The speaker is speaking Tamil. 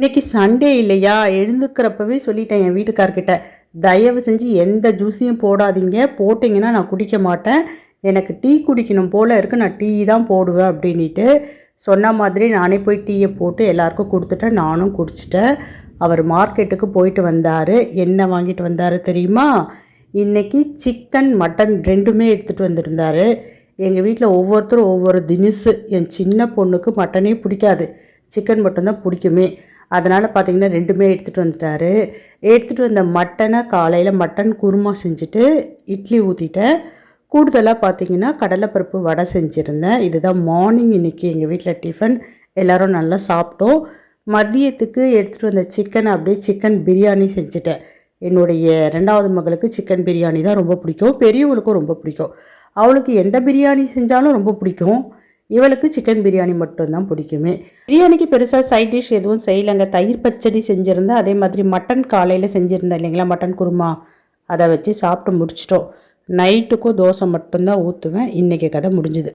இன்னைக்கு சண்டே இல்லையா, எழுந்துக்கிறப்பவே சொல்லிட்டேன் என் வீட்டுக்கார்கிட்ட, தயவு செஞ்சு எந்த ஜூஸையும் போடாதீங்க, போட்டிங்கன்னா நான் குடிக்க மாட்டேன், எனக்கு டீ குடிக்கணும் போல் இருக்குது, நான் டீ தான் போடுவேன் அப்படின்ட்டு சொன்ன மாதிரி நானே போய் டீயை போட்டு எல்லாருக்கும் கொடுத்துட்டேன். நானும் குடிச்சிட்டேன். அவர் மார்க்கெட்டுக்கு போயிட்டு வந்தார். என்ன வாங்கிட்டு வந்தார் தெரியுமா? இன்றைக்கி சிக்கன் மட்டன் ரெண்டுமே எடுத்துகிட்டு வந்திருந்தார். எங்கள் வீட்டில் ஒவ்வொருத்தரும் ஒவ்வொரு தினுசு. என் சின்ன பொண்ணுக்கு மட்டனே பிடிக்காது, சிக்கன் மட்டும்தான் பிடிக்குமே. அதனால் பார்த்திங்கன்னா ரெண்டுமே எடுத்துகிட்டு வந்துட்டார். எடுத்துகிட்டு வந்த மட்டனை காலையில் மட்டன் குருமா செஞ்சுட்டு இட்லி ஊற்றிட்டேன். கூடுதலாக பார்த்திங்கன்னா கடலைப்பருப்பு வடை செஞ்சுருந்தேன். இதுதான் மார்னிங் இன்றைக்கி எங்கள் வீட்டில் டிஃபன். எல்லோரும் நல்லா சாப்பிட்டோம். மதியத்துக்கு எடுத்துகிட்டு வந்த சிக்கனை அப்படியே சிக்கன் பிரியாணி செஞ்சுட்டேன். என்னுடைய 2வது மகளுக்கு சிக்கன் பிரியாணி தான் ரொம்ப பிடிக்கும், பெரியவளுக்கும் ரொம்ப பிடிக்கும். அவளுக்கு எந்த பிரியாணி செஞ்சாலும் ரொம்ப பிடிக்கும், இவளுக்கு சிக்கன் பிரியாணி மட்டும்தான் பிடிக்குமே. பிரியாணிக்கு பெருசாக சைட் டிஷ் எதுவும் செய்யலைங்க. தயிர் பச்சடி செஞ்சுருந்தேன். அதே மாதிரி மட்டன் காலையில் செஞ்சுருந்தேன் இல்லைங்களா, மட்டன் குருமா, அதை வச்சு சாப்பிட்டு முடிச்சிட்டோம். நைட்டுக்கும் தோசை மட்டும்தான் ஊற்றுவேன். இன்றைக்கி கதை முடிஞ்சுது.